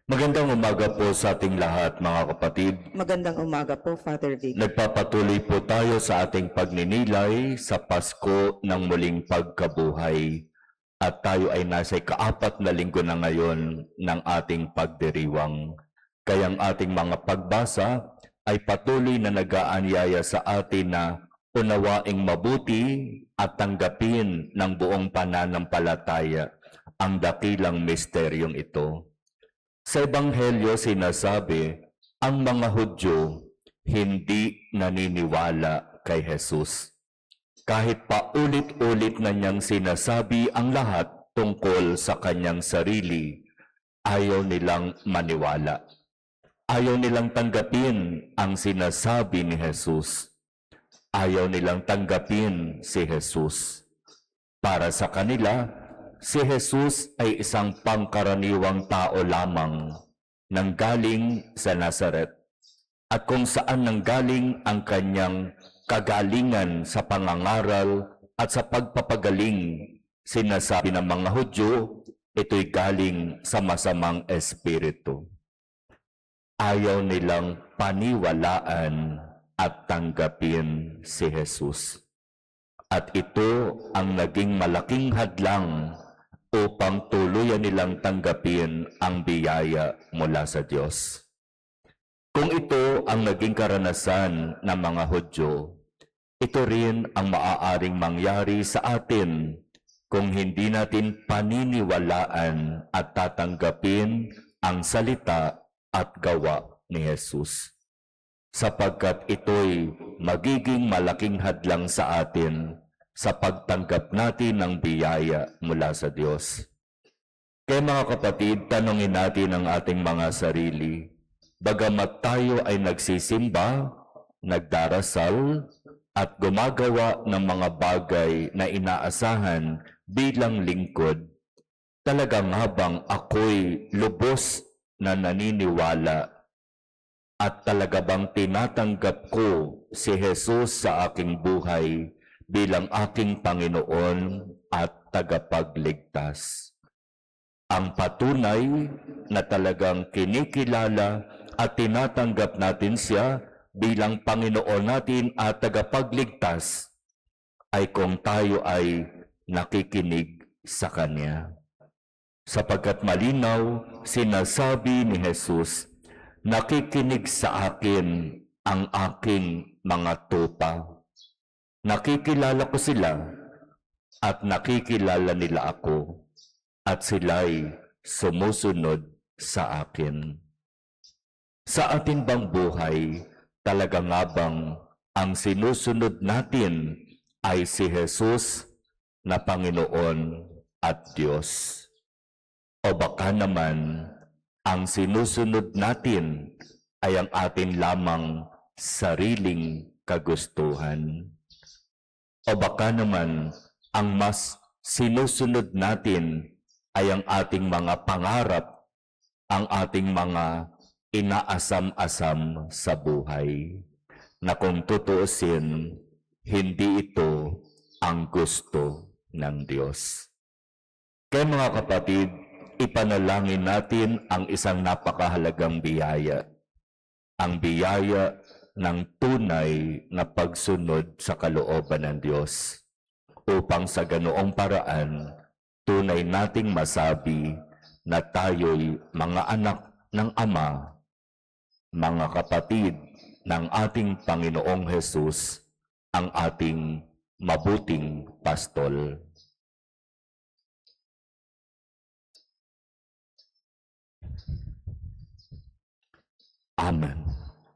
Magandang umaga po sa ating lahat, mga kapatid. Magandang umaga po, Father Vic. Nagpapatuloy po tayo sa ating pagninilay sa Pasko ng muling pagkabuhay. At tayo ay nasa ika-4 na linggo na ngayon ng ating pagdiriwang. Kaya ang ating mga pagbasa ay patuloy na nag-aanyaya sa atin na unawaing mabuti at tanggapin ng buong pananampalataya ang dakilang misteryong ito. Sa Ebanghelyo sinasabi, ang mga Hudyo hindi naniniwala kay Jesus. Kahit paulit-ulit na niyang sinasabi ang lahat tungkol sa kanyang sarili, ayaw nilang maniwala. Ayaw nilang tanggapin ang sinasabi ni Jesus. Ayaw nilang tanggapin si Jesus. Para sa kanila, si Jesus ay isang pangkaraniwang tao lamang nanggaling sa Nazaret at kung saan nanggaling ang kanyang kagalingan sa pangangaral at sa pagpapagaling, sinasabi ng mga Hudyo, ito'y galing sa masamang espiritu. Ayaw nilang paniwalaan at tanggapin si Jesus. At ito ang naging malaking hadlang upang tuluyan nilang tanggapin ang biyaya mula sa Diyos. Kung ito ang naging karanasan ng mga Hudyo, ito rin ang maaaring mangyari sa atin kung hindi natin paniniwalaan at tatanggapin ang salita at gawa ni Jesus. Sapagkat ito'y magiging malaking hadlang sa atin sa pagtanggap natin ng biyaya mula sa Diyos. Kaya mga kapatid, tanungin natin ang ating mga sarili. Bagamat tayo ay nagsisimba, nagdarasal, at gumagawa ng mga bagay na inaasahan bilang lingkod, talagang habang ako'y lubos na naniniwala at talaga bang tinatanggap ko si Jesus sa aking buhay bilang aking Panginoon at tagapagligtas. Ang patunay na talagang kinikilala at tinatanggap natin siya bilang Panginoon natin at tagapagligtas ay kung tayo ay nakikinig sa Kanya. Sapagkat malinaw, sinasabi ni Jesus, nakikinig sa akin ang aking mga tupa. Nakikilala ko sila at nakikilala nila ako at sila'y sumusunod sa akin. Sa ating bang buhay, talaga nga bang ang sinusunod natin ay si Jesus na Panginoon at Diyos? O baka naman ang sinusunod natin ay ang atin lamang sariling kagustuhan? O baka naman ang mas sinusunod natin ay ang ating mga pangarap, ang ating mga inaasam-asam sa buhay, na kung tutuusin, hindi ito ang gusto ng Diyos. Kaya mga kapatid, ipanalangin natin ang isang napakahalagang biyaya. Ang biyaya ng tunay na pagsunod sa kalooban ng Diyos. Upang sa ganoong paraan, tunay nating masabi na tayo'y mga anak ng Ama, mga kapatid ng ating Panginoong Jesus, ang ating mabuting pastol. Amen.